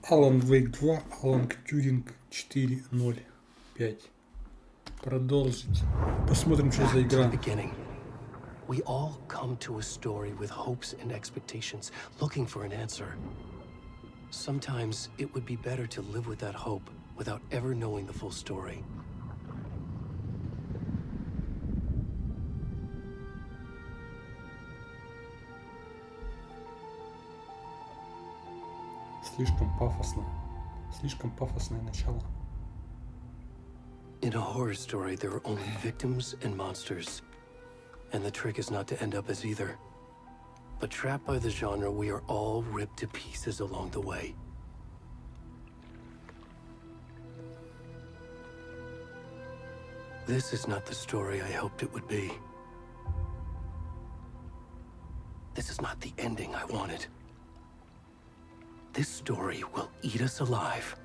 alanwake 2, alanwake 4.0.5. Продолжить. Посмотрим, что за игра. We all come to a story with hopes and expectations, looking for an answer. Sometimes it would be better to live with that hope without ever knowing the full story. Слишком пафосно. Слишком пафосное начало. In a horror story, there are only victims and monsters. And the trick is not to end up as either. But trapped by the genre, we are all ripped to pieces along the way. This is not the story I hoped it would be. This is not the ending I wanted. This story will eat us alive.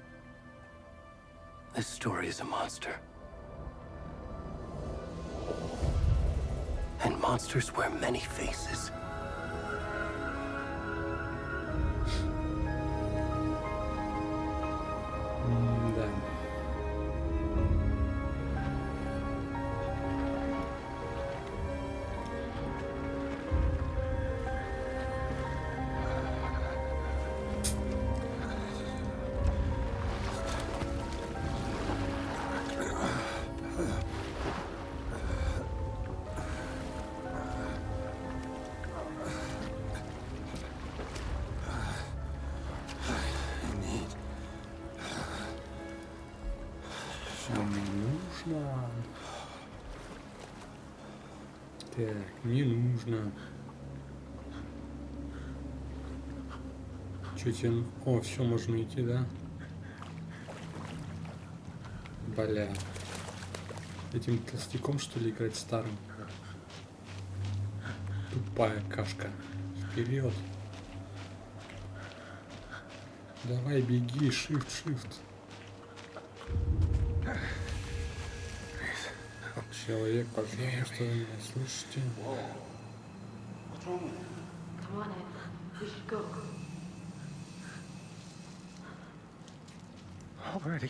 This story is a monster. And monsters wear many faces. Да. Так, не нужно. Чё тебе? О, все, можно идти, да? Бля. Этим толстяком, что ли, играть старым? Тупая кашка. Вперед. Давай, беги, shift. Человек, пожалуйста, вы меня слышите? Ну давай,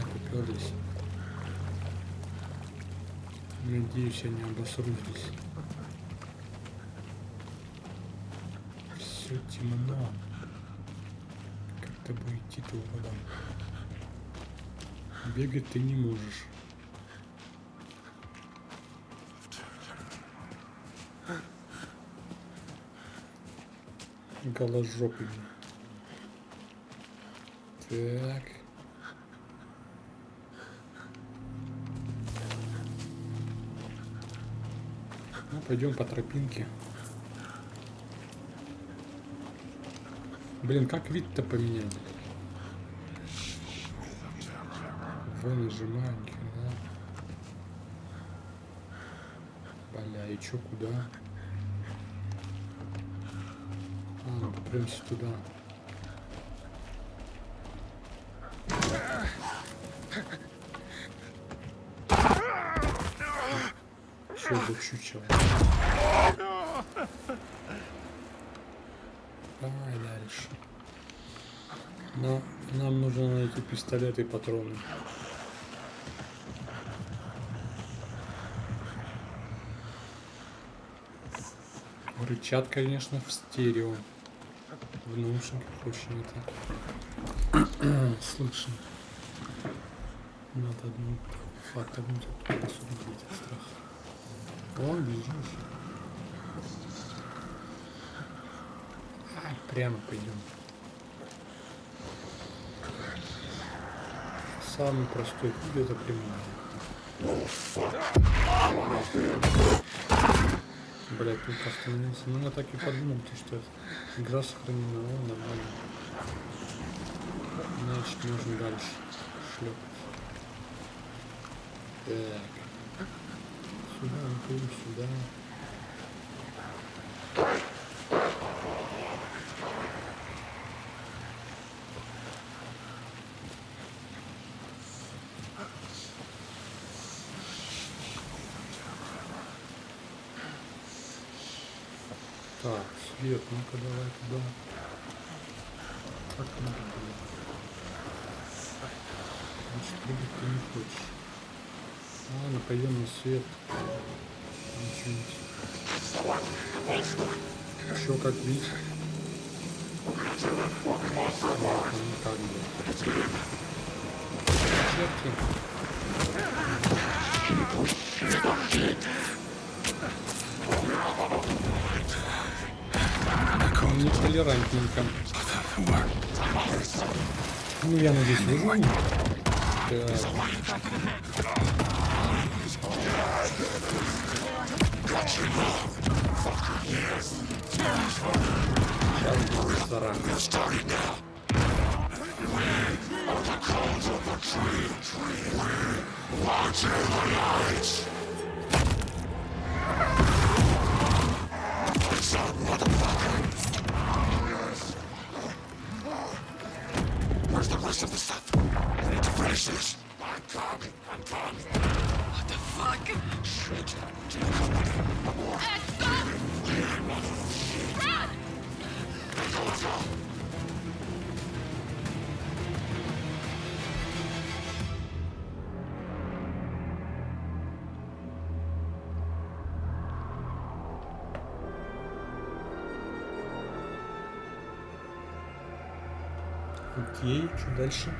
поперлись. Надеюсь, я не обосру здесь. Все темно. Как-то бы идти-то угодно. Бегать ты не можешь. Голожопый. Так. Ну, пойдем по тропинке. Блин, как вид-то поменять? В нажимаю, нихрена. Бля, и чё, куда? А, ну попремся туда. Чё за чучело? Давай дальше. Но нам нужно найти пистолет и патроны. Рычат, конечно, в стерео. В наушниках очень это слышно. Надо одну фотогнуть, посудить от страха. О, бежишь. Прямо пойдем. Самый простой путь — это прямая. Блять, тут остановился. Ну я так и подумал, что игра сохранена. О, нормально. Значит, можно дальше шлепать. Так. Сюда, ну сюда. Так. Свет, ну-ка давай туда. Так надо было. Значит, прыгать ты не хочешь. Ладно, пойдем на свет. Еще как видишь. Не так бы. Черти. Нетолерантненько. Ну, я надеюсь, выживу. Where's the rest of the stuff? I need to finish this. I'm coming. What the fuck? Shit. Run! Окей, что дальше?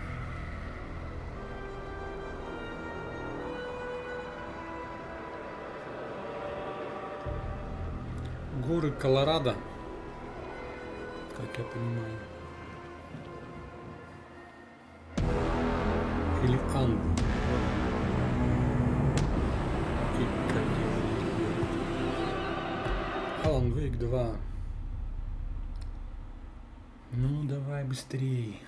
Горы Колорадо, как я понимаю. Или Анды. alanwake 2. Ну, давай быстрее.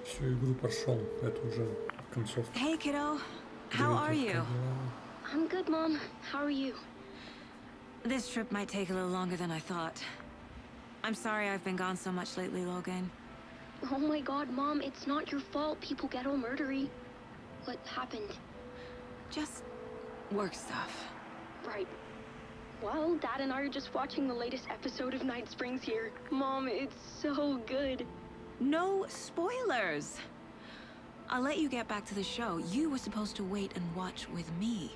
Всю игру прошел. Это уже концовка. Hey, kiddo. How are you? I'm good, Mom. How are you? This trip might take a little longer than I thought. I'm sorry I've been gone so much lately, Logan. Oh my god, Mom, it's not your fault people get all murdery. What happened? Just work stuff. Right. Well, Dad and I are just watching the latest episode of Night Springs here. Mom, it's so good. No spoilers! I'll let you get back to the show. You were supposed to wait and watch with me.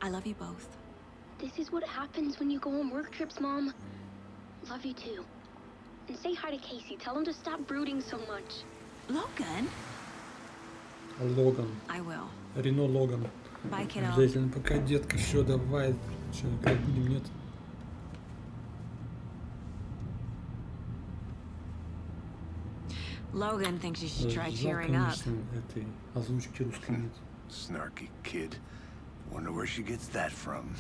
I love you both. This is what happens when you go on work trips, Mom. Love you too. And say hi to Casey. Tell him to stop brooding so much. Logan? Логан. I will. Рено Логан. Bye, kiddo. Обязательно. Пока, детка, все, давай. Что, играть будем, нет? Logan thinks you should try cheering up. Конечно, этой озвучки русской нет. Snarky kid. Wonder where she gets that from.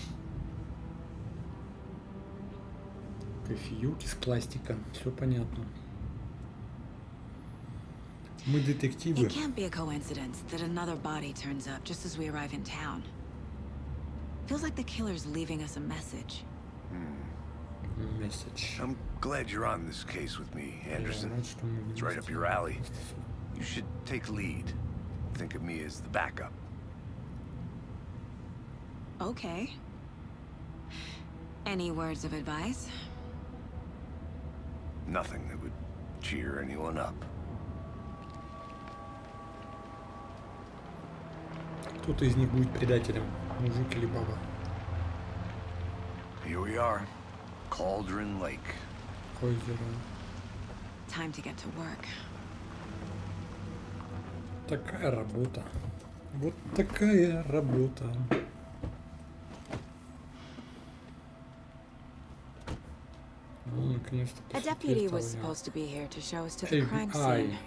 Кофеюк из пластика. Все понятно. Мы детективы. It can't be a coincidence that another body turns up just as we arrive in town. Feels like the killer's leaving us a message. Message. I'm glad you're on this case with me, Anderson. Я рад, что мы It's right up вместе. your alley. You should take lead. Think of me as the backup. Okay. Any words of advice? Nothing that would cheer anyone up. Кто-то из них будет предателем, мужик или баба. Here we are. Cauldron Lake. Озеро. Time to get to work. Такая работа. Вот такая работа. Ну, наконец-то A deputy was посмотрел supposed to be here to show us to the я. crime FBI. scene.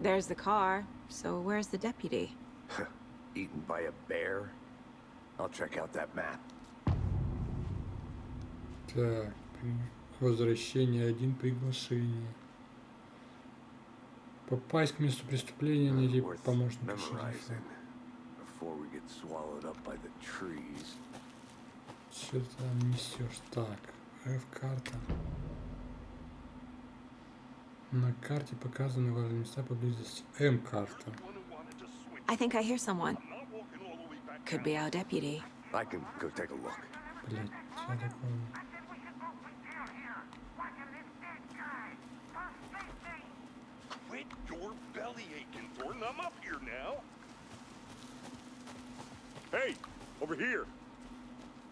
There's the car, so where's the deputy? Eaten by a bear? I'll check out that map. Так, возвращение 1, приглашение. Попасть к месту преступления, найти Worth помощника шерифа. memorizing before we get swallowed up by the trees. Что ты там несешь? Так, F-карта. На карте показаны важные места поблизости. М-карта. I think I hear someone. Could be our deputy. I can go take a look. Блять, я такой... Quit your belly aching, Thornton. I'm up here now. Hey, over here.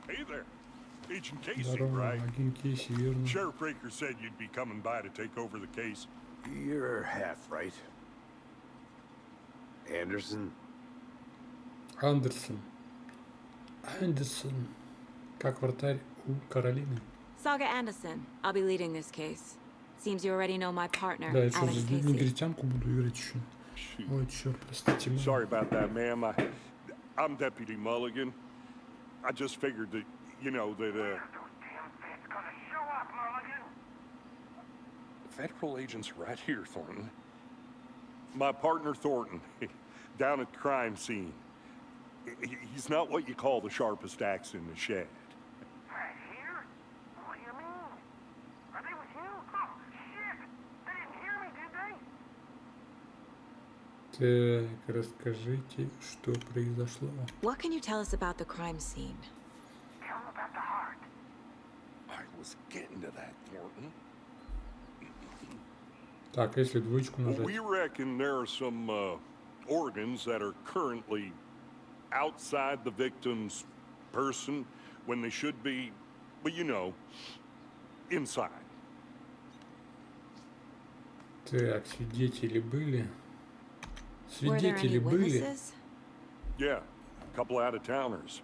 Hey there. Agent Casey, Здорово, right? агент Кейси, верно? Sheriff Breaker said you'd be coming by to take over the case. You're half right. Anderson? Андерсон. Андерсон. Как вратарь у Каролины. Saga Anderson. I'll be leading this case. Seems you already know my partner, Да, я что, Alex за Casey. негритянку буду играть еще? Shoot. Ой, черт, простите. мам. Sorry about that, ma'am. I'm Deputy Mulligan. I just figured that, you know, that, Federal agents are right here, Thornton. My partner, Thornton, down at the crime scene. He's not what you call the sharpest axe in the shed. Right here? What do you mean? Are they with you? Oh, shit! They didn't hear me, did they? Так, расскажите, что произошло. What can you tell us about the crime scene? Tell them about the heart. I was getting to that, Thornton. Так, если двоечку Well, нажать. we reckon there are some organs that are currently outside the victim's person when they should be, well, you know, inside. Так, свидетели были. Were there any Свидетели были. witnesses? Yeah, a couple out-of-towners.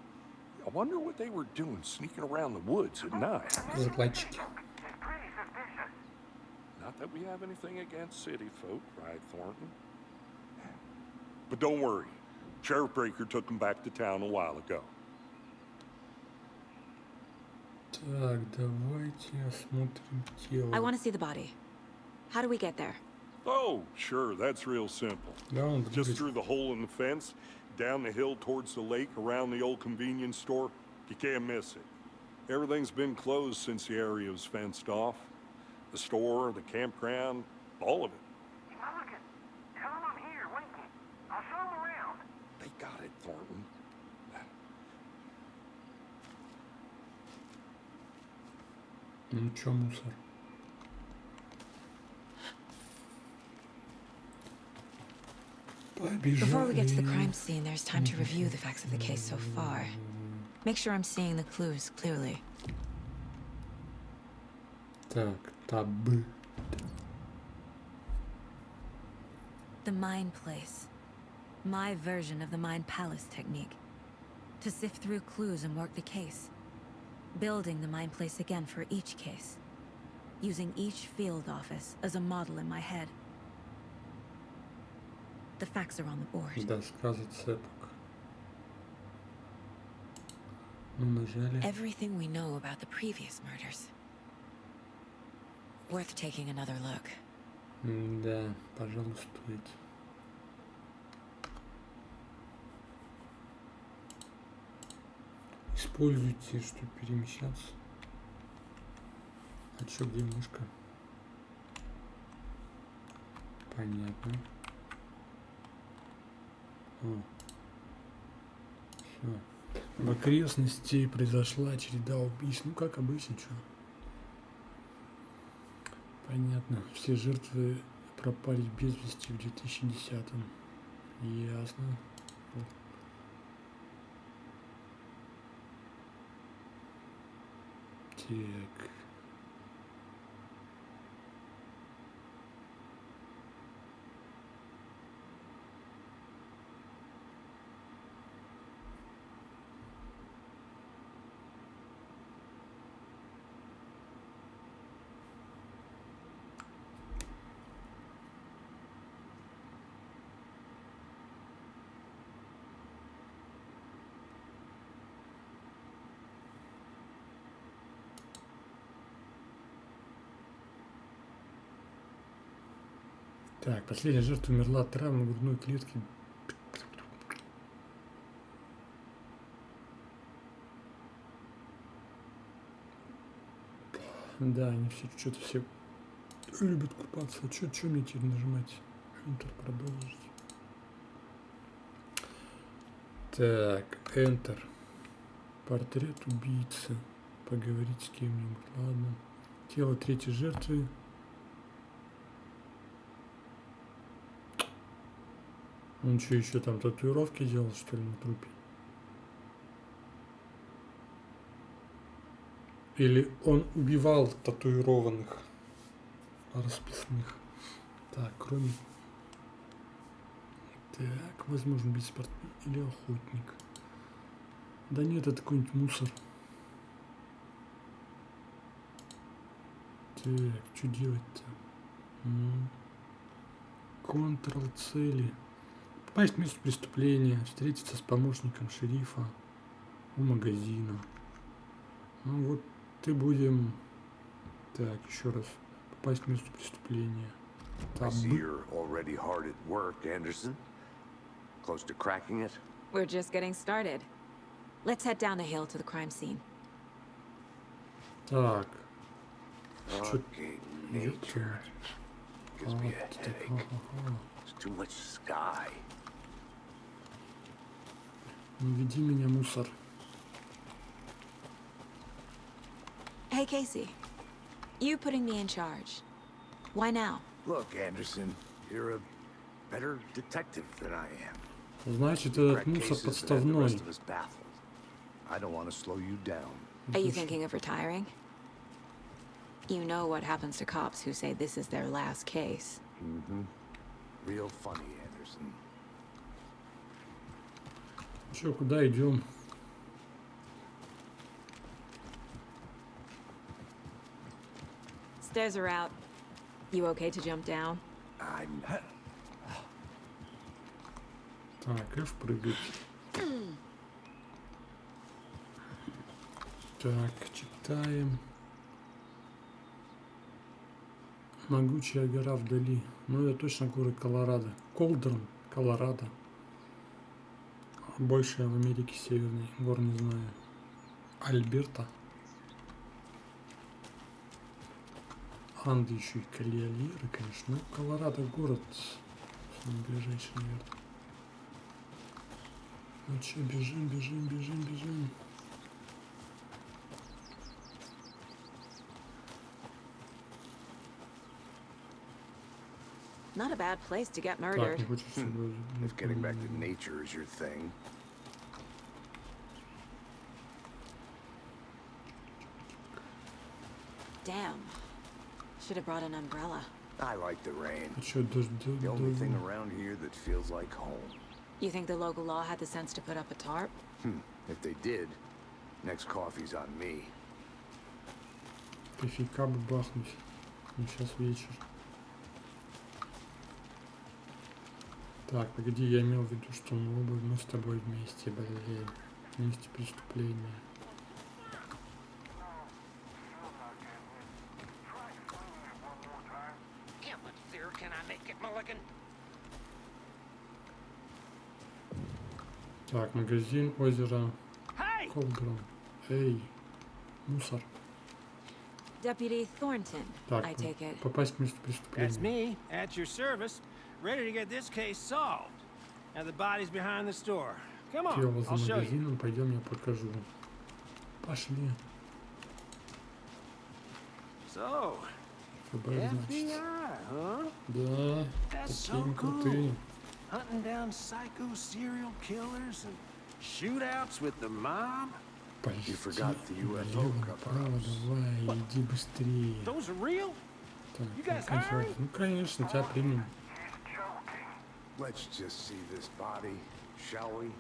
I wonder what they were doing sneaking around the woods at night. Закладчики. It's pretty suspicious. Not that we have anything against city folk, right, Thornton? But don't worry. Sheriff Breaker took them back to town a while ago. Так, давайте осмотрим тело. I want to see the body. How do we get there? Oh, sure, that's real simple. Да, он Just двигается. through the hole in the fence, down the hill towards the lake, around the old convenience store. You can't miss it. Everything's been closed since the area was fenced off. The store, the campground, all of it. Mulligan, tell them I'm here, waiting. I'll show them around. They got it, Thornton. Ну чё, мусор? Before we get to the Побежали. crime scene, there's time to review the facts of the case so far. Make sure I'm seeing the clues clearly. Так, таб. The Mind Place. My version of the Mind Palace technique. To sift through clues and work the case. Building the Mind Place again for each case. Using each field office as a model in my head. The facts are on the board. Доска зацепок. Ну, нажали. Everything we know about the previous murders. Worth taking another look. Да, пожалуй, стоит. Используйте, чтобы перемещаться. А чё, где мышка? Понятно. Все. В окрестности произошла череда убийств. Ну, как обычно, что? Понятно. Все жертвы пропали без вести в 2010-м. Ясно. Так. Так, последняя жертва умерла от травмы грудной клетки. Да, они что-то все любят купаться. А что мне теперь нажимать? Enter продолжить. Так, Enter. Портрет убийцы. Поговорить с кем-нибудь. Ладно. Тело третьей жертвы. Он что, еще там татуировки делал, что ли, на трупе? Или он убивал татуированных, расписных? Так, кроме... Так, возможно, беспортный или охотник. Да нет, это какой-нибудь мусор. Так, что делать-то? Контрол цели. Попасть к месту преступления, встретиться с помощником шерифа у магазина. Ну вот и будем... Так, еще раз. Попасть к месту преступления. I see you're already hard at work, Anderson. Close to cracking it? We're just getting started. Let's head down the hill to the crime scene. Так. Okay, nature. Gives me a headache. There's too much sky. Не веди меня, мусор. Hey, Casey. You putting me in charge. Why now? Look, Anderson, you're a better detective than I am. Значит, этот мусор подставной. I don't want to slow you down. Are you thinking of retiring? You know what happens to cops who say this is their last case. Mm-hmm. Real funny, Anderson. Че, куда идем? Stairs are out. You okay to jump down? I'm... Так, F прыгать. Так, читаем. Могучая гора вдали. Ну, это точно горы Колорадо. Колдрон, Колорадо. Больше в Америке Северной. Гор не знаю. Альберта. Анды еще и Кальялиры, конечно. Ну, Колорадо город. Самый ближайший, наверное. Ну че, бежим, бежим, бежим, бежим. Not a bad place to get Так, murdered. не хочешь, чтобы... If getting back to nature is your thing. Damn. Should have brought an umbrella. I like the rain. А что, дождь? The only thing around here that feels like home. You think the local law had the sense to put up a tarp? If they did, next coffee's on me. Кофейка бы бахнуть. Ну, сейчас вечер. Так, погоди, я имел в виду, что мы с тобой вместе, блин. Вместе преступления. Так, магазин, озеро, Колдрон. Эй, мусор. Deputy Thornton, Так, I take it. попасть к месту That's преступления. me, at your service, ready to get this case solved. Now the body's behind the store. Come on, Тело за I'll show you. магазином, пойдем, я покажу. Пошли. So, ФБР, значит. FBI, huh? Да, That's такие so крутые. cool. Hunting down psycho serial killers and shootouts with the mob. You forgot the UFO Лево, cover-ups. направо, давай, иди быстрее. Those are real? Так, You guys ну, hiring? ну, конечно, тебя примем. Let's just see this body, shall we?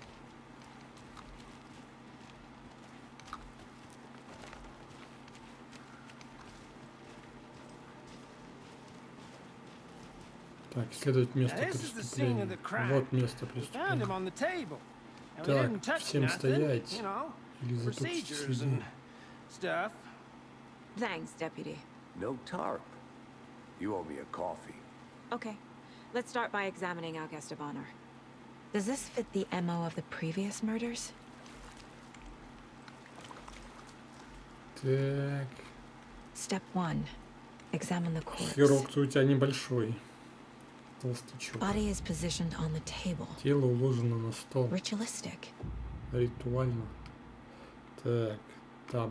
Так, исследовать место Now, this is the scene of the преступления. crime. Вот место We found him преступления. on the table. And we Так, didn't touch всем nothing, стоять. you know, Или затопчить procedures следы. and stuff. Thanks, Deputy. No tarp. You owe me a coffee. Okay, let's start by examining our guest of honor. Does this fit the MO of the previous murders? Так, Step 1. Examine the corpse. хирург у тебя небольшой. Толстячок. Body is positioned on the table. Тело уложено на стол. Ritualistic. Ритуально. Так, таб.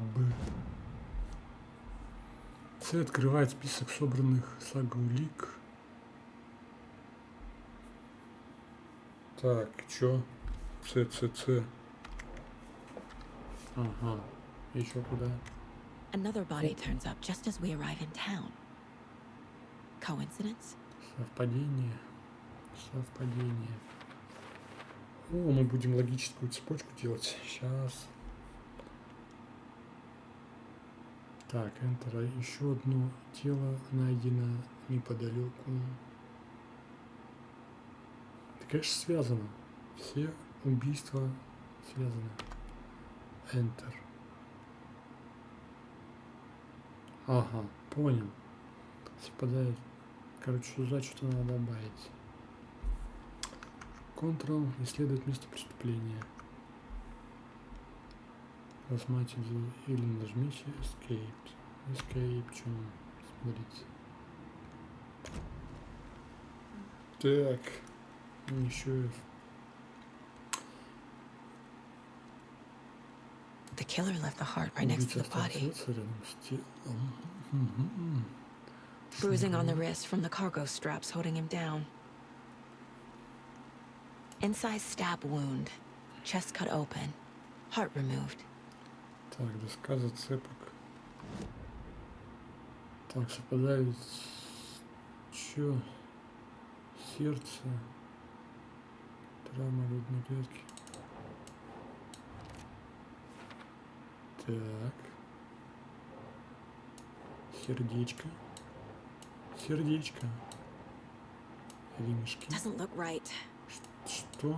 С открывает список собранных сага-улик. Так, чё? Ц. Ага. Еще куда? Another body turns up just as we arrive in town. Coincidence? Совпадение. О, мы будем логическую цепочку делать. Сейчас. Так, Enter. Еще одно тело найдено неподалеку. Это, конечно, связано. Все убийства связаны. Enter. Ага, понял. Совпадает. Короче, сюда что-то надо добавить. Ctrl, исследовать место преступления. Рассматривайте или нажмите Escape. Escape, что? Смотрите. Так. Еще. The killer left the heart right next to the body. Bruising on the wrist from the cargo straps holding him down. Inside stab wound. Chest cut open. Heart removed. Так, доска зацепок. Так, совпадает. Чё? Сердце. Травма грудной клетки. Так. Сердечко. Ремешки. Doesn't look right. Что?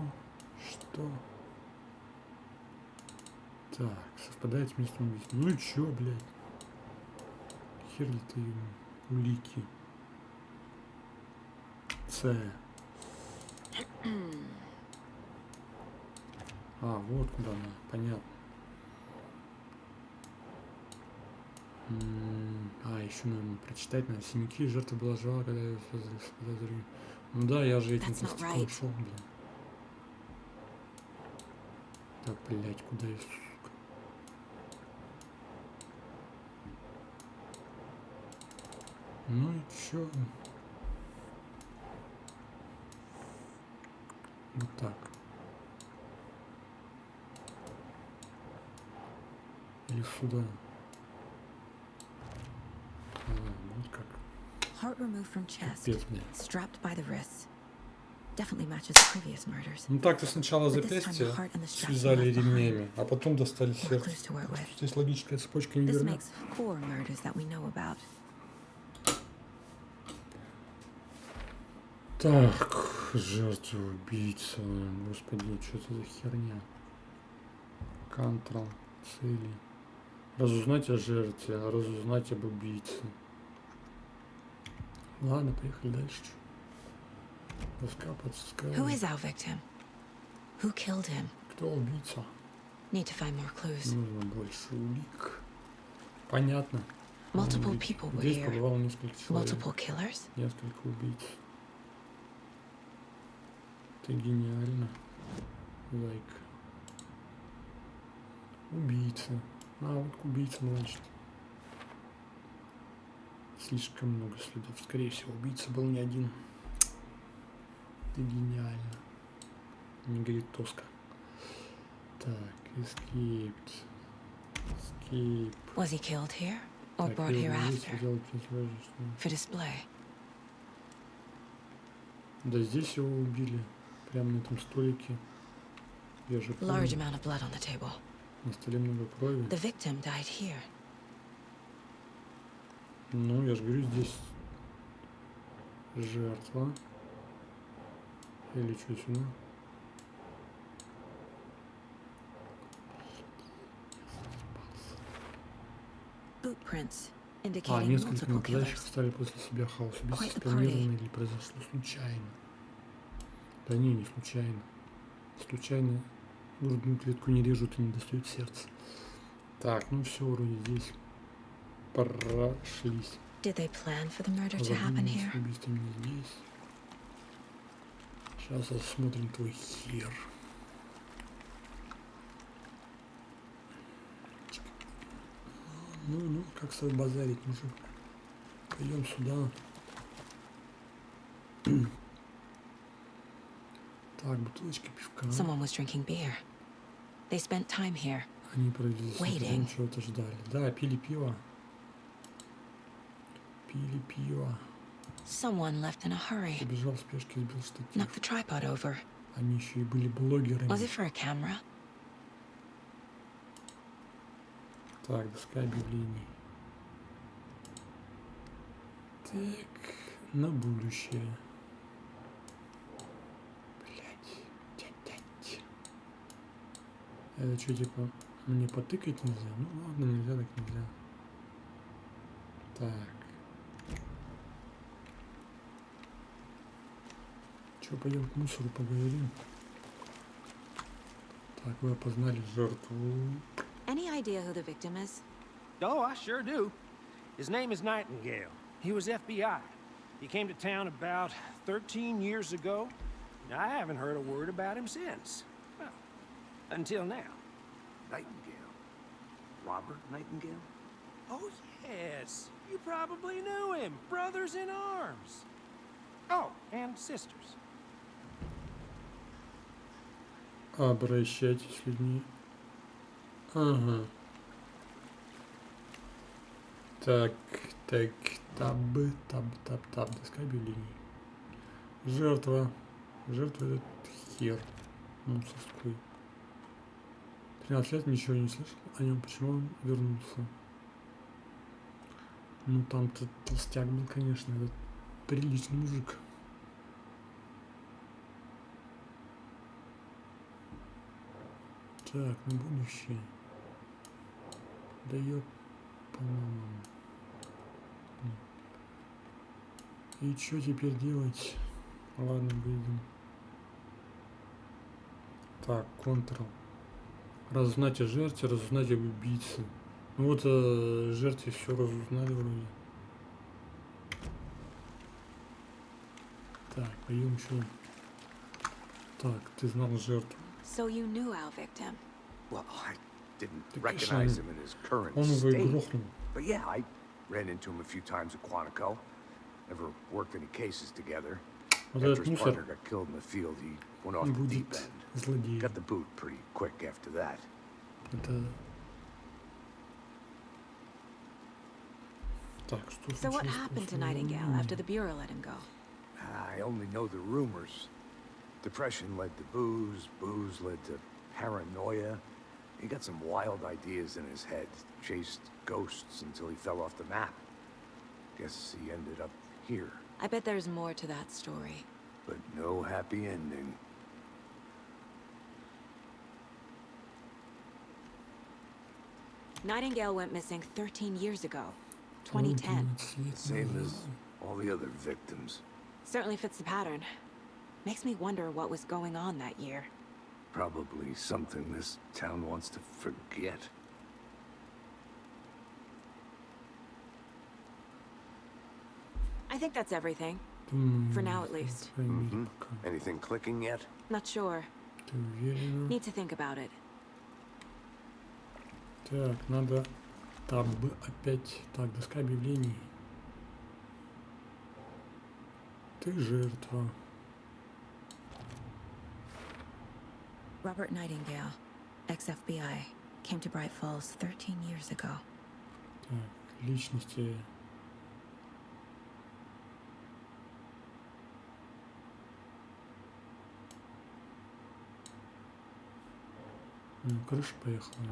Так, совпадает с местом убийства. Ну и чё, блядь? Хер ли ты улики? С. А, вот куда она, понятно. Еще надо прочитать, наверное, синяки, жертва была жива, когда я подозреваю. Ну да, я же этим толстяком шел, блин. Так, блядь, куда я, сука? Ну и чё? Вот так. Или сюда. Вот как. Heart removed from chest. Пипец, блин. Strapped by the wrists. Definitely matches the previous murders. Ну так-то сначала запястье связали ремнями, а потом достали сердце. Здесь логическая цепочка не верна. Так, жертва, убийца. Господи, что это за херня? Ctrl, цели. Разузнать о жертве, разузнать об убийце. Ладно, поехали дальше. Доска подсказка. Who is our victim? Who killed him? Кто убийца? Need to find more clues. Нужно больше улик. Понятно. Multiple people were Здесь here. побывало несколько человек. Multiple killers? Несколько убийц. Это гениально. Лайк. Убийца. А, вот убийца, значит. Слишком много следов. Скорее всего, убийца был не один. Это гениально. Не говорит тоска. Так, escaped. Escape. Was he killed here or Так, brought here after? For For display. Да, здесь его убили. Прямо на этом столике. Я же помню. Large amount of blood on the table. На столе много крови. The victim died here. Ну, я же говорю, здесь жертва. Или что сюда? Footprints А, indicating несколько multiple нападающих killers. оставили после себя хаос. Убийство Quite the спланировано или произошло случайно? Да не случайно. Случайно грудную клетку не режут и не достают сердце. Так, ну все, вроде здесь прошлись. Did they plan for the murder to happen here? Убийство не здесь. Сейчас осмотрим твой хер. Ну, как свой базарить, мужик. Пойдем сюда. Так, бутылочка пивка. Someone was drinking beer. They spent time here. Они провели Waiting. чего-то ждали. Да, пили пиво. Пили пиво. Someone left in a hurry. Побежал в спешке, сбил штатив. Knocked the tripod over. Они еще и были блогерами. Was it for a camera? Так, доска объявлений. Так, на будущее. Блять. Это что, типа, мне потыкать нельзя? Ну ладно, нельзя, так нельзя. Так. Че, пойдем к мусору поговорим. Так, вы опознали жертву. Any idea who the victim is? Oh, I sure do. His name is Nightingale. He was FBI. He came to town about 13 years ago. I haven't heard a word about him since. Well, until now. Nightingale. Robert Nightingale? Oh, yes. You probably knew him. Brothers in arms. Oh, and sisters. Обращайтесь с людьми. Ага. Так, таб, доска объявлений. Жертва этот хер. Мусорской. 13 лет, ничего не слышал о нем, почему он вернулся. Ну там-то толстяк был, конечно, этот приличный мужик. Так, на будущее. Да ёп, по-моему. И что теперь делать? Ладно, выйдем. Так, Ctrl. Разузнать о жертве, разузнать об убийце. Ну вот о жертве все разузнали вроде. Так, пойдем еще. Так, ты знал жертву. So you knew our victim. Well, I didn't Так, recognize him in his current он его и state. грохнул. But yeah, I ran into him a few times at Quantico. Never worked any cases together. Вот After этот his partner мусор got killed in the field, he went off не the deep будет end. злодеем. Got the boot pretty quick after that. Это... Так, что So what случилось happened to после Nightingale него? after the Bureau let him go? I only know the rumors. Depression led to booze, booze led to paranoia. He got some wild ideas in his head, chased ghosts until he fell off the map. Guess he ended up here, I bet there's more to that story. but no happy ending. Nightingale went missing 13 years ago. 2010. Same as all the other victims. Certainly fits the pattern. Makes me wonder what was going on that year. Probably something this town wants to forget. I think that's everything. For now, at least. Anything clicking yet? Not sure. Ты уверена? Need to think about it. Так, надо таб опять. Так, доска объявлений. Ты жертва. Robert Nightingale, ex-FBI, came to Bright Falls 13 years ago. Так, личности. Крыша поехала.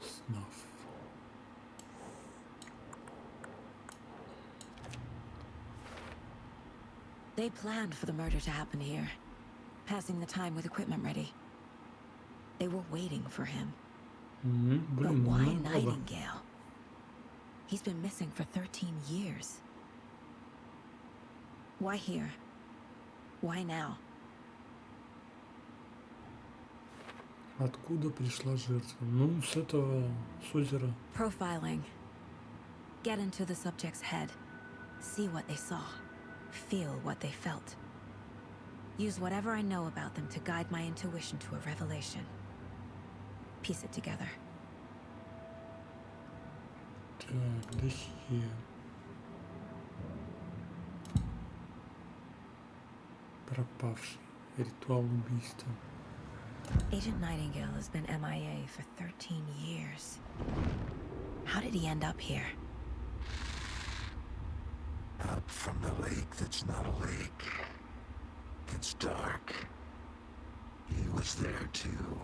Снов. They planned for the murder to happen here, passing the time with equipment ready. They were waiting for him. But Блин, why ну надо. Nightingale? He's been missing for 13 years. Why here? Why now? Откуда пришла жертва? Ну, с этого, с озера. Profiling. Get into the subject's head. See what they saw. Feel what they felt. Use whatever I know about them to guide my intuition to a revelation. Piece it together. Так, досье. Пропавший. Ритуал убийства. Agent Nightingale has been MIA for 13 years. How did he end up here? Up from the lake that's not a lake. It's dark. He was there too.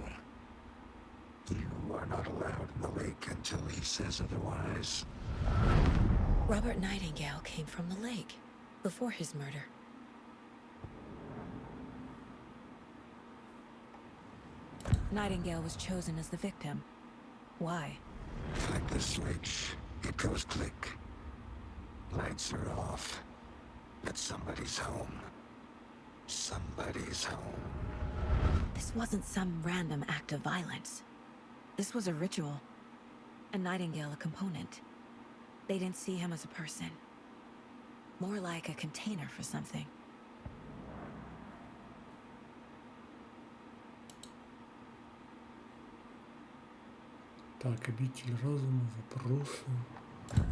You are not allowed in the lake until he says otherwise. Robert Nightingale came from the lake before his murder. Nightingale was chosen as the victim. Why? Like the switch, it goes click. Lights are off. But somebody's home. Somebody's home. This wasn't some random act of violence. This was a ritual. And Nightingale a component. They didn't see him as a person. More like a container for something. Так, обитель разума, вопросы.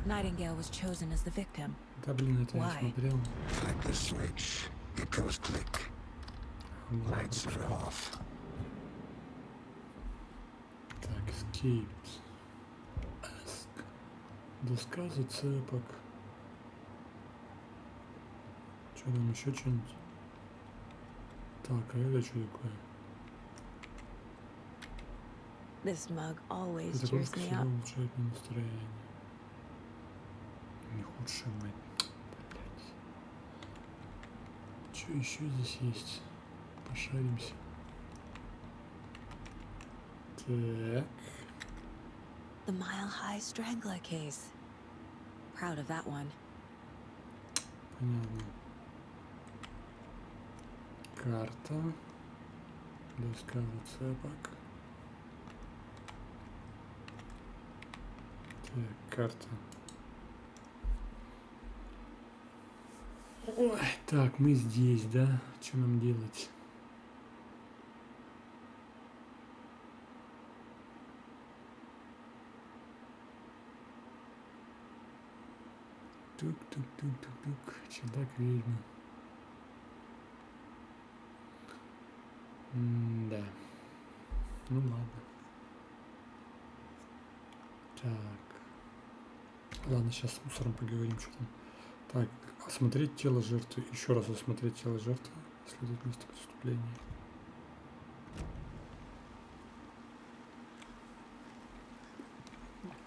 Nightingale was chosen as the victim. Да блин, это я смотрел. Like the switch, it goes click. Lights are off. Так, escaped. Ask. Доска зацепок. Что там еще что-нибудь? Так, а это что такое? This mug always Это cheers кружка me всегда up. улучшает мне настроение. Не худшая мать. Блять. Что еще здесь есть? Пошаримся. Так. The Mile High Strangler case. Proud of that one. Понятно. Карта. Доска зацепок. Так, карта. Ой, так, мы здесь, да? Что нам делать? Тук-тук-тук-тук-тук. Чердак ведьмы. Да. Ну ладно. Так. Ладно, сейчас с мусором поговорим, что там. Так, осмотреть тело жертвы. Еще раз осмотреть тело жертвы. Исследовать место преступления.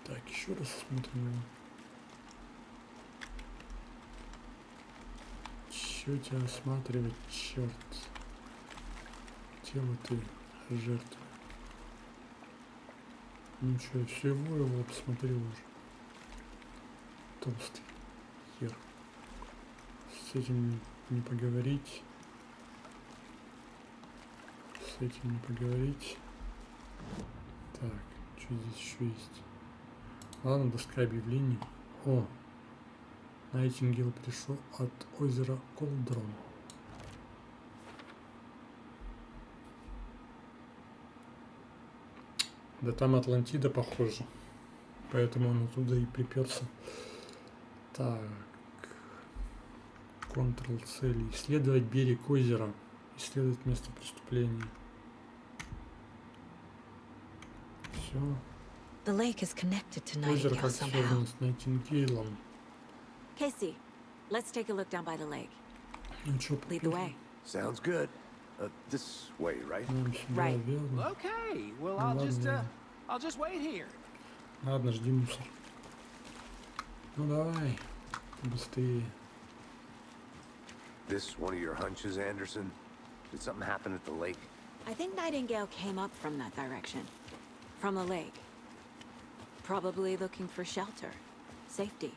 Так, еще раз осмотрим его. Че тебя осматривать, черт? Тело ты жертвы. Ну что, я все его посмотрел уже. Толстый хер. С этим не поговорить. С этим не поговорить. Так, что здесь еще есть? Ладно, доска объявлений. О! Найтингейл пришел от озера Колдрон. Да там Атлантида, похоже. Поэтому он оттуда и приперся. Так. Контрол цели. Исследовать берег озера. Исследовать место преступления. Все. The lake is connected to Озеро Nightingale как somehow. связано с Найтингейлом. Casey, let's take a look down by the lake. Ну что, Lead the way. Sounds good. This way, right? нам сюда, Right. верно? Okay, well, Ну, I'll just wait here. Ладно, жди мусор. Ну давай, быстрее. This one of your hunches, Anderson? Did something happen at the lake? I think Nightingale came up from that direction. From the lake. Probably looking for shelter. Safety.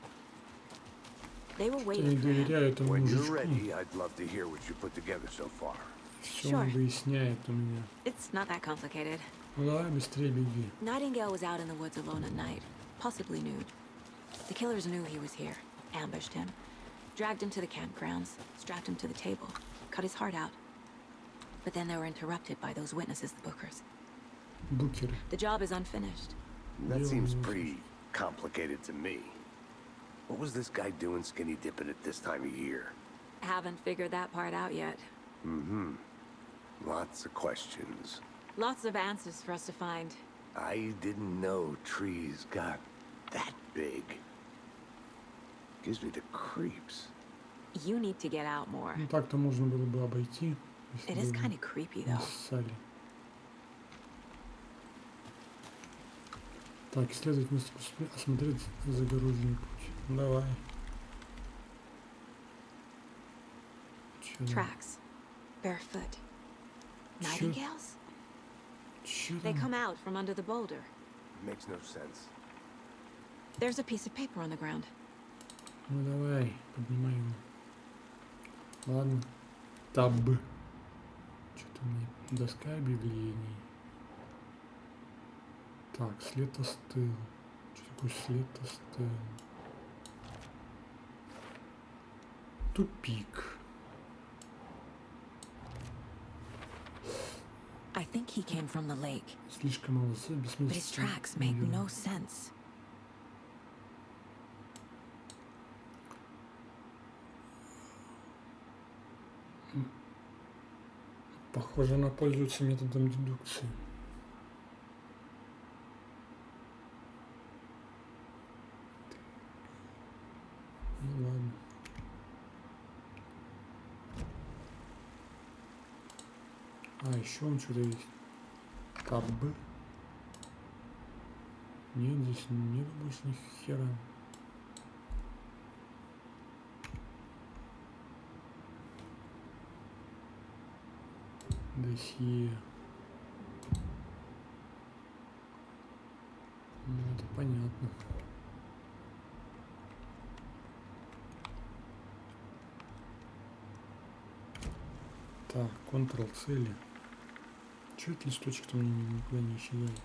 They were Я не waiting for him. доверяю этому When you're мужичку. ready, I'd love to hear what you put together so far. Все он Sure. выясняет у меня. It's not that complicated. Ну давай быстрее беги. Nightingale was out in the woods alone at night, possibly nude. The killers knew he was here, ambushed him, dragged him to the campgrounds, strapped him to the table, cut his heart out. But then they were interrupted by those witnesses, the Bookers. Букеры. The job is unfinished. That seems pretty complicated to me. What was this guy doing skinny dipping at this time of year? Haven't figured that part out yet. Mm-hmm. Lots of questions. Lots of answers for us to find. I didn't know trees got that big. Gives me the creeps. You need to get out more. Ну так-то можно было бы обойти. It is kind of creepy, though. Ссали. Так, исследовать место преступления, осмотреть загороженный путь. Давай. Чё там? Tracks. Barefoot. Nightingales? Чё They там? come out from under the boulder. Makes no sense. There's a piece of paper on the ground. Ну давай, поднимай его. Ладно. Таб. Что-то мне. Доска объявлений. Так, след остыл. Что такое след остыл? Тупик. I think he came from the lake, Слишком мало след, but his бессмысленно. tracks make no sense. Похоже, она пользуется методом дедукции. Ну ладно. А, еще он что-то есть. Таб. Нет, здесь нет больше ни хера. Досье. Ну, это понятно. Так, Ctrl цели. Чё этот листочек-то мне никуда не исчезает?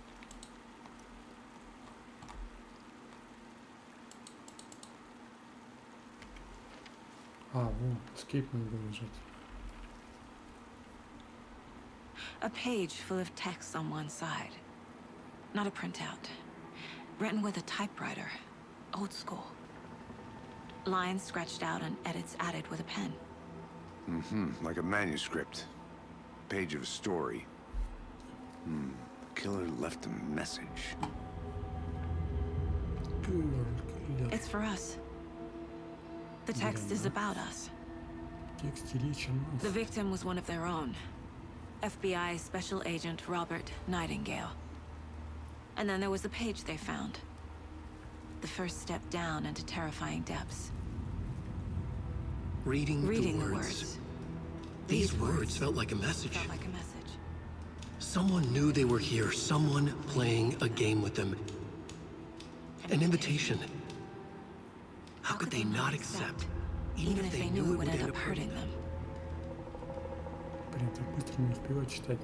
А, вот, Escape надо было нажать. A page full of text on one side. Not a printout. Written with a typewriter. Old school. Lines scratched out and edits added with a pen. Mm-hmm, like a manuscript. Page of a story. The killer left a message. It's for us. The text is about us. Тексте речь о нас. The victim was one of their own. FBI Special Agent Robert Nightingale. And then there was the page they found. The first step down into terrifying depths. Reading the the words. These words felt like a message. Felt like a message. Someone knew they were here. Someone playing a game with them. An invitation. How could they not accept? Even if they knew it would end up hurting them. Блин, так быстро не успеваю читать.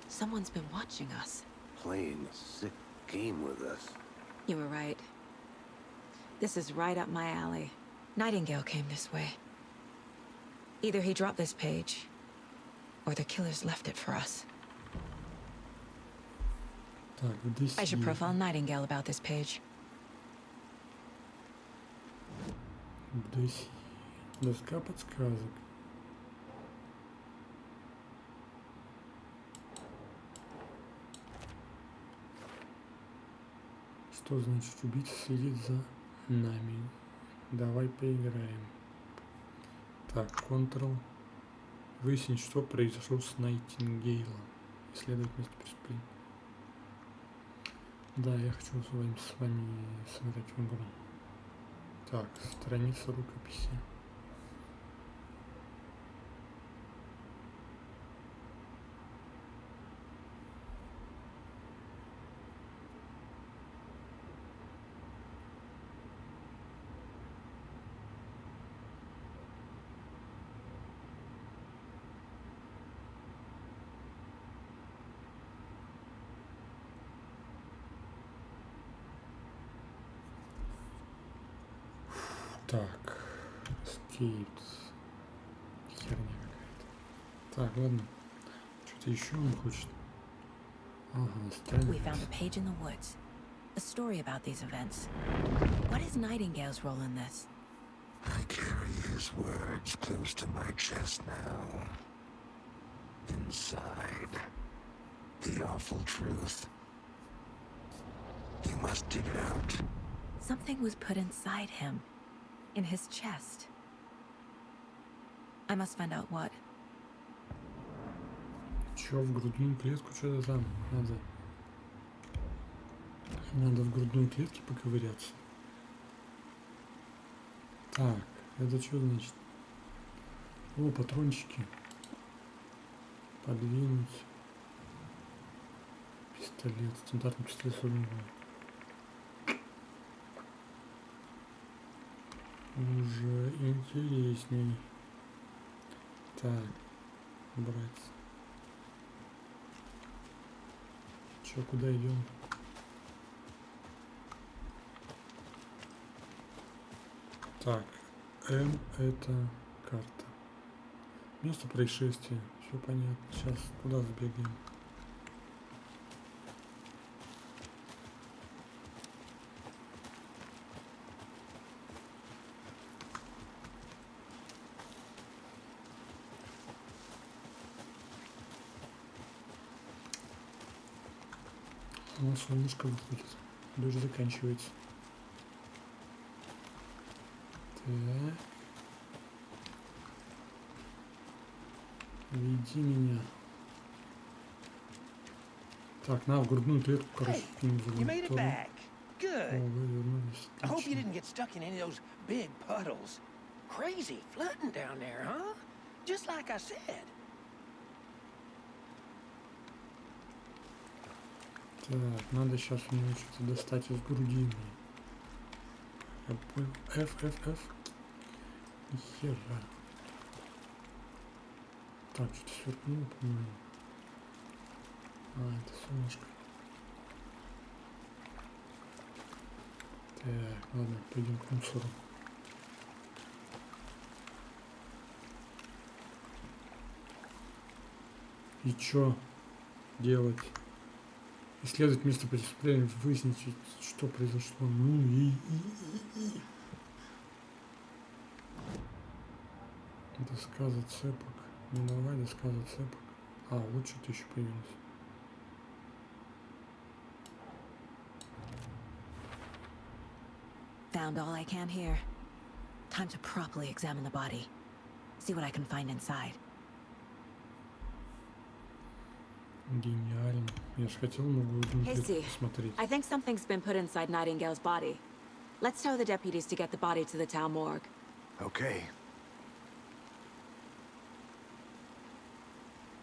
Someone's been watching us. Playing a sick game with us. You were right. This is right up my alley. Nightingale came this way. Either he dropped this page, or the killers left it for us. Так, досье. I should profile Nightingale about this page. Досье. Доска подсказок. Что значит убийца следит за нами? Давай поиграем. Так, Ctrl. Выяснить, что произошло с Найтингейлом. Исследовать место преступления. Да, я хочу с вами сыграть в игру. Так, страница рукописи. Так. Escaped. Херня какая-то. Так, ладно. Что-то еще он хочет. Ага, We found странно. a page in the woods. A story about these events. What is Nightingale's role in this? I carry his words close to my chest now. Inside, the awful truth. You must dig it out. Something was put inside him. In his chest. I must find out what. Чё, в грудную клетку что-то там надо? Надо в грудной клетке поковыряться. Так, это что значит? О, патрончики. Подвинуть. Пистолет. Стандартный пистолет 42. Уже интересней. Так, брать. Чё, куда идем? Так, М это карта. Место происшествия. Все понятно. Сейчас куда забегаем? Ну, солнышко выходит. Дождь заканчивается. Так. Веди меня. Так, на, в грудную клетку, короче, кинем за You made it сторону. back. О, Good. вы вернулись. I hope you Отлично. didn't get stuck in any of those big puddles. Crazy flooding down there, huh? Just like I said. Так, надо сейчас у него что-то достать из грудины. Я понял. F. Нихера. Так, что-то сверкнуло, по-моему. А, это солнышко. Так, ладно, пойдем к мусору. И чё делать? Исследовать место преступления, выяснить, что произошло. Ну и. Досказа цепок. Не давай досказа цепок. А, вот что-то еще появилось. Found all I can here. Time to properly examine the body. See what I can find inside. Гениально. Я ж хотел новую Casey, посмотреть. I think something's been put inside Nightingale's body. Let's tell the deputies to get the body to the town morgue. Okay.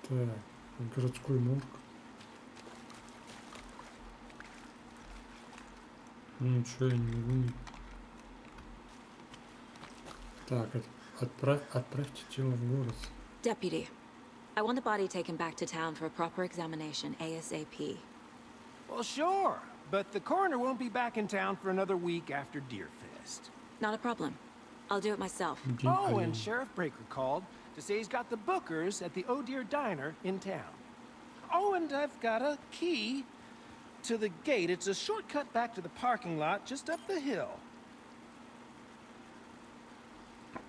Так, городской морг. Ну что, я не могу. Так, отправьте тело в город. Deputy, I want the body taken back to town for a proper examination ASAP. Well, sure. But the coroner won't be back in town for another week after Deerfest. Not a problem. I'll do it myself. Oh, and Sheriff Breaker called to say he's got the Bookers at the Oh Dear Diner in town. Oh, and I've got a key to the gate. It's a shortcut back to the parking lot just up the hill.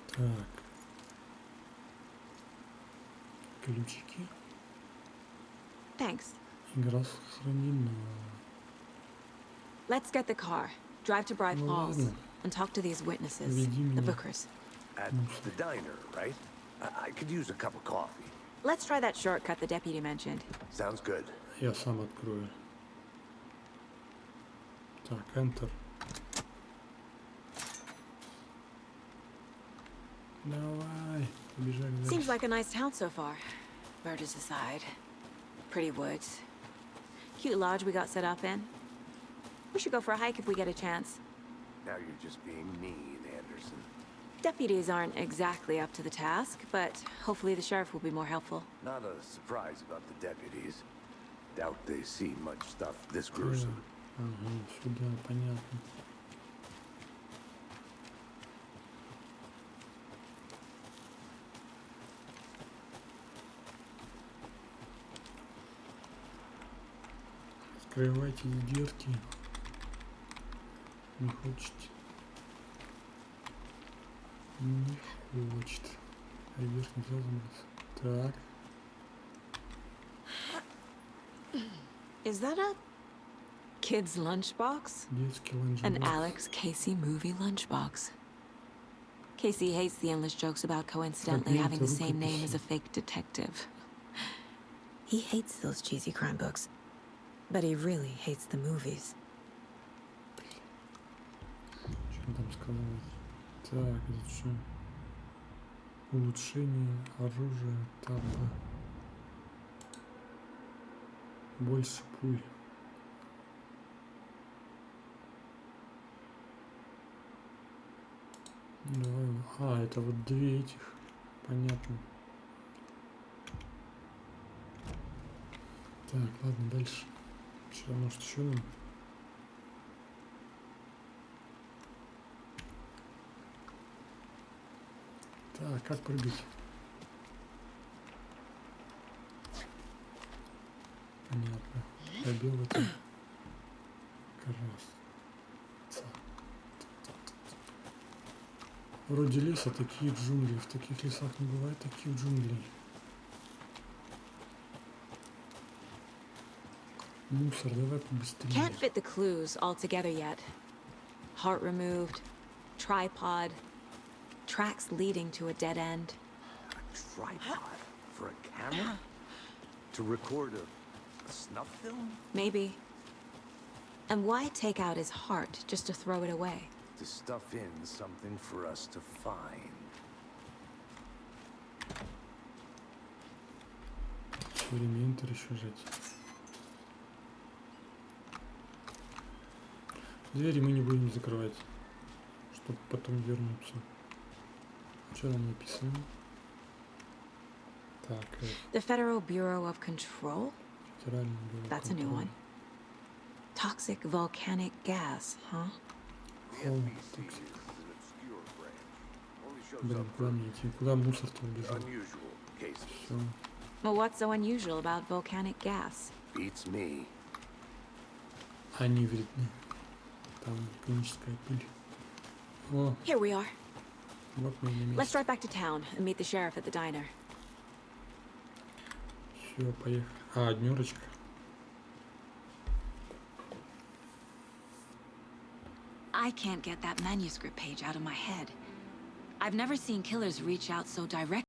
Так. Ключики. Thanks. Игра сохранена. Let's get the car, drive to Bright Ну Falls, ладно. and talk to these witnesses, Веди the меня. Bookers. At the diner, right? I could use a cup of coffee. Let's try that shortcut the deputy mentioned. Sounds good. Я сам открою. Так, Enter. Давай, побежали дальше. Seems like a nice town so far. Murders aside. Pretty woods. Cute lodge we got set up in. We should go for a hike if we get a chance. Now you're just being mean, Anderson. Deputies aren't exactly up to the task, but hopefully the sheriff will be more helpful. Not a surprise about the deputies. Doubt they see much stuff this gruesome. Ага, сюда, понятно. Открывайте дверки. Не хочет. Не хочет. А вверх нельзя забраться. Так. Is that a kid's lunchbox? Детский ланчбокс. An Alex Casey movie lunchbox. Casey hates the endless jokes about coincidentally having the same name as a fake detective. He hates those cheesy crime books, but he really hates the movies. Что там сказать? Так, это что? Улучшение оружия, таба. Больше пуль. Давай. А, это вот две этих. Понятно. Так, ладно, дальше. Что, может, еще нам? Так, как прыгать? Понятно. Пробел это. Красавца. Вроде леса такие джунгли. В таких лесах не бывает таких джунглей. Мусор, давай побыстрее. Can't fit the clues all together yet. Heart removed, tripod, tracks leading to a dead end. A tripod? For a camera? To record a snuff film? Maybe. And why take out his heart just to throw it away? To stuff in something for us to find. Все время Enter еще жать. Двери мы не будем закрывать, чтобы потом вернуться. Что там написано? Так. The Federal Bureau of Control? Федеральный бюро That's a new one. Toxic volcanic gas, huh? О, токсик. Блин, куда мне идти? Куда мусор-то убежал? Все. Well, what's so unusual about volcanic gas? Beats me. Они вредны. Там вулканическая пыль. О, Here we are. вот мы на Let's месте. drive back to town and meet the sheriff at the diner. Все, поехали. А, однерочка. I can't get that manuscript page out of my head. I've never seen killers reach out so direct.